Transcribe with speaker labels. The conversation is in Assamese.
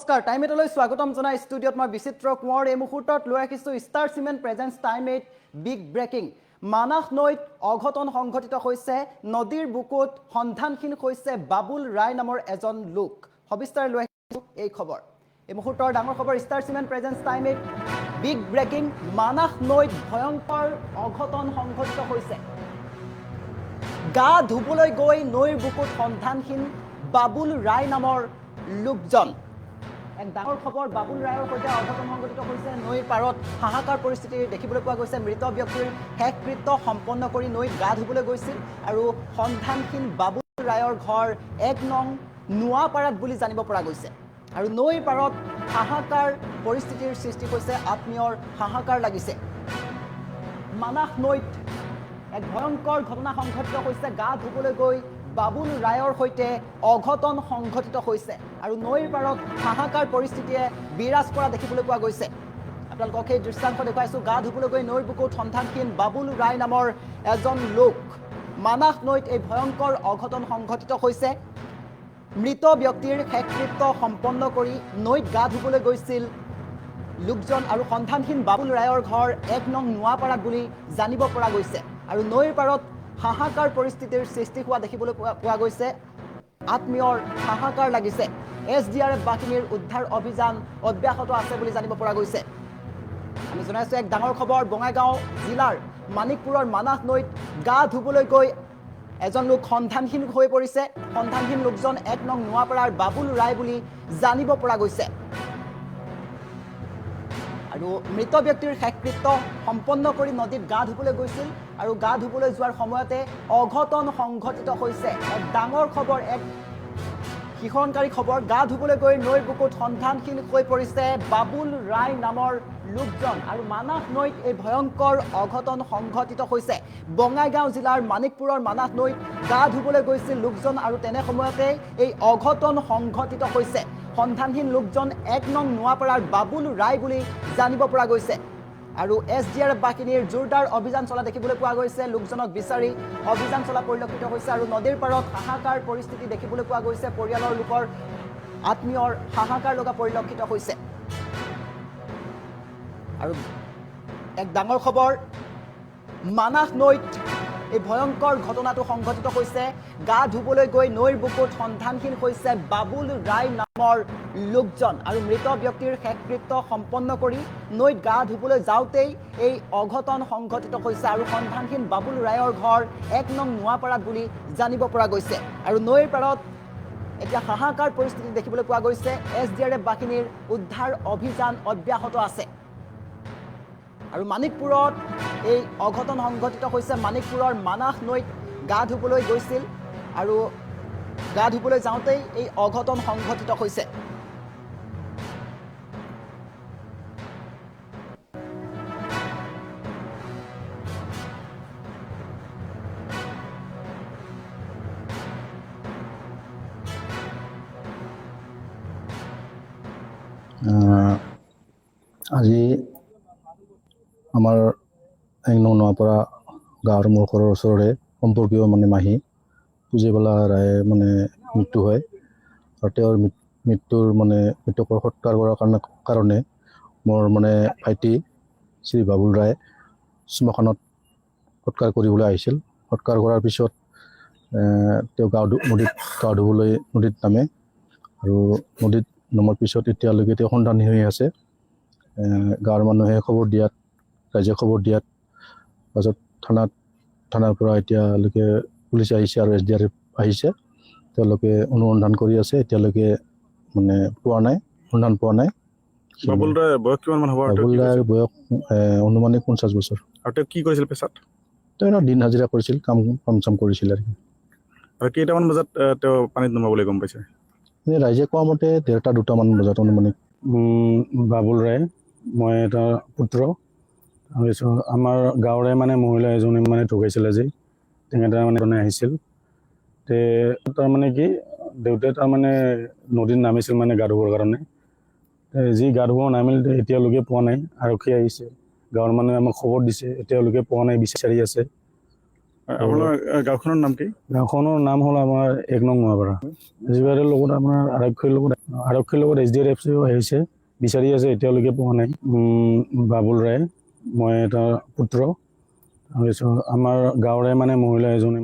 Speaker 1: নমস্কাৰ টাইম এটলৈ স্বাগতম জনাই ষ্টুডিঅ'ত মই বিচিত্ৰ কোঁৱৰ এই মুহূৰ্তত লৈ আহিছোঁ star cement presence time 8 big breaking Manas নৈত অঘটন সংঘটিত হৈছে নদীৰ বুকুত সন্ধানহীন হৈছে বাবুল ৰায় নামৰ এজন লোক সবিস্তাৰ লৈ আহিছোঁ এই খবৰ এই মুহূৰ্তৰ ডাঙৰ খবৰ star cement presence time 8 big breaking Manas নৈত ভয়ংকৰ অঘটন সংঘটিত হৈছে গা ধুবলৈ গৈ নৈৰ বুকুত সন্ধানহীন বাবুল ৰায় নামৰ লোকজন এক ডাঙৰ খবৰ বাবুল ৰায়ৰ সৈতে অঘটন সংঘটিত হৈছে নৈৰ পাৰত হাহাকাৰ পৰিস্থিতি দেখিবলৈ পোৱা গৈছে মৃত ব্যক্তিৰ শেষকৃত্য সম্পন্ন কৰি নৈত গা ধুবলৈ গৈছিল আৰু সন্ধানহীন বাবুল ৰায়ৰ ঘৰ 1 নং নোৱাপাৰাত বুলি জানিব পৰা গৈছে আৰু নৈৰ পাৰত হাহাকাৰ পৰিস্থিতিৰ সৃষ্টি হৈছে আত্মীয়ৰ হাহাকাৰ লাগিছে মানাহ নৈত এক ভয়ংকৰ ঘটনা সংঘটিত হৈছে গা ধুবলৈ গৈ বাবুল ৰায়ৰ সৈতে অঘটন সংঘটিত হৈছে আৰু নৈৰ পাৰত হাহাকাৰ পৰিস্থিতিয়ে বিৰাজ কৰা দেখিবলৈ পোৱা গৈছে আপোনালোকক এই দৃশ্যাংশ দেখুৱাইছোঁ গা ধুবলৈ গৈ নৈৰ বুকুত সন্ধানহীন বাবুল ৰায় নামৰ এজন লোক মানাহ নৈত এই ভয়ংকৰ অঘটন সংঘটিত হৈছে মৃত ব্যক্তিৰ শেষকৃত্য সম্পন্ন কৰি নৈত গা ধুবলৈ গৈছিল লোকজন আৰু সন্ধানহীন বাবুল ৰায়ৰ ঘৰ 1 নং নোৱাপাৰাত বুলি জানিব পৰা গৈছে আৰু নৈৰ পাৰত হাহাকাৰ পৰিস্থিতিৰ সৃষ্টি হোৱা দেখিবলৈ পোৱা গৈছে আত্মীয়ৰ হাহাকাৰ লাগিছে SDRF বাহিনীৰ উদ্ধাৰ অভিযান অব্যাহত আছে বুলি জানিব পৰা গৈছে আমি জনাইছোঁ এক ডাঙৰ খবৰ বঙাইগাঁও জিলাৰ মানিকপুৰৰ মানাহ নৈত গা ধুবলৈ গৈ এজন লোক সন্ধানহীন হৈ পৰিছে সন্ধানহীন লোকজন 1 নং নোৱাপাৰাৰ বাবুল ৰায় বুলি জানিব পৰা গৈছে আৰু মৃত ব্যক্তিৰ শেষকৃত্য সম্পন্ন কৰি নদীত গা ধুবলৈ গৈছিল আৰু গা ধুবলৈ যোৱাৰ সময়তে অঘটন সংঘটিত হৈছে এক ডাঙৰ খবৰ এক শিহৰণকাৰী খবৰ গা ধুবলৈ গৈ নৈৰ বুকুত সন্ধানহীন হৈ পৰিছে বাবুল ৰায় নামৰ লোকজন আৰু মানাহ নৈত এই ভয়ংকৰ অঘটন সংঘটিত হৈছে বঙাইগাঁও জিলাৰ মানিকপুৰৰ মানাহ নৈত গা ধুবলৈ গৈছিল লোকজন আৰু তেনে সময়তে এই অঘটন সংঘটিত হৈছে সন্ধানহীন লোকজন 1 নং নোৱাপাৰাৰ বাবুল ৰায় বুলি জানিব পৰা গৈছে আৰু SDRF বাহিনীৰ জোৰদাৰ অভিযান চলা দেখিবলৈ পোৱা গৈছে লোকজনক বিচাৰি অভিযান চলা পৰিলক্ষিত হৈছে আৰু নদীৰ পাৰত হাহাকাৰ পৰিস্থিতি দেখিবলৈ পোৱা গৈছে পৰিয়ালৰ লোকৰ আত্মীয়ৰ হাহাকাৰ লগা পৰিলক্ষিত হৈছে আৰু এক ডাঙৰ খবৰ মানাহ নৈত এই ভয়ংকৰ ঘটনাটো সংঘটিত হৈছে গা ধুবলৈ গৈ নৈৰ বুকুত সন্ধানহীন হৈছে বাবুল ৰায় নামৰ লোকজন আৰু মৃত ব্যক্তিৰ শেষকৃত্য সম্পন্ন কৰি নৈত গা ধুবলৈ যাওঁতেই এই অঘটন সংঘটিত হৈছে আৰু সন্ধানহীন বাবুল ৰায়ৰ ঘৰ 1 নং নোৱাপাৰাত বুলি জানিব পৰা গৈছে আৰু নৈৰ পাৰত এতিয়া হাহাকাৰ পৰিস্থিতি দেখিবলৈ পোৱা গৈছে SDRF বাহিনীৰ উদ্ধাৰ অভিযান অব্যাহত আছে আৰু মানিকপুৰত এই অঘটন সংঘটিত হৈছে মানিকপুৰৰ মানাহ নৈত গা ধুবলৈ গৈছিল আৰু গা ধুবলৈ যাওঁতেই এই অঘটন সংঘটিত হৈছে
Speaker 2: আজি আমাৰ 1 নং নোৱাপাৰা গাঁৱৰ মোৰ ঘৰৰ ওচৰৰে সম্পৰ্কীয় মাহী পুজিবালা ৰায়ে মৃত্যু হয় আৰু তেওঁৰ মৃত্যুৰ মৃতকৰ সৎকাৰ কৰাৰ কাৰণে মোৰ ভাইটি শ্ৰী বাবুল ৰায় শ্মশানত সৎকাৰ কৰিবলৈ আহিছিল সৎকাৰ কৰাৰ পিছত তেওঁ নদীত গা ধুবলৈ নদীত নামে আৰু নদীত নামাৰ পিছত এতিয়ালৈকে তেওঁ সন্ধানহীন হৈ আছে গাঁৱৰ মানুহে খবৰ দিয়াত ৰাইজে খবৰ দিয়াত পাছত থানাৰ পৰা এতিয়ালৈকে পুলিচ আহিছে আৰু SDRF আহিছে তেওঁলোকে অনুসন্ধান কৰি আছে এতিয়ালৈকে সন্ধান পোৱা নাই
Speaker 3: বাবুল ৰায়ৰ বয়স কিমান মান হ'ব
Speaker 2: বাবুল ৰায়ৰ বয়স অনুমানিক 50 বছৰ
Speaker 3: আৰু তেওঁ কি কৰিছিল পেছাত
Speaker 2: তেওঁ দিন হাজিৰা কৰিছিল কাম চাম কৰিছিল
Speaker 3: আৰু কেইটামান বজাত তেওঁ পানীত নমাবলৈ গম পাইছে
Speaker 2: ৰাইজে কোৱা মতে 1:30-2টামান বজাত অনুমানিক
Speaker 4: বাবুল ৰায় মই এটা পুত্ৰ আমাৰ গাঁৱৰে মহিলা এজনী ঢুকাইছিল আজি তেখেতে আহিছিল তে কি দেউতাই নদীত নামিছিল গা ধুবৰ কাৰণে যি গা ধুব নামিল এতিয়ালৈকে পোৱা নাই আৰক্ষী আহিছে গাঁৱৰ মানুহে আমাক খবৰ দিছে এতিয়ালৈকে পোৱা নাই বিচাৰি আছে
Speaker 3: আপোনাৰ গাঁওখনৰ নাম কি?
Speaker 4: গাঁওখনৰ নাম হ'ল আমাৰ 1 নং নোয়াপাৰা। এজবাৰৰ লগত আপোনাৰ আৰক্ষীৰ লগত SDRFCও আহিছে, বিচাৰি আছে, এতিয়ালৈকে পোৱা নাই। বাবুল ৰায়, মই এটা পুত্ৰ। তাৰপিছত আমাৰ গাঁৱৰে মানে মহিলা এজনী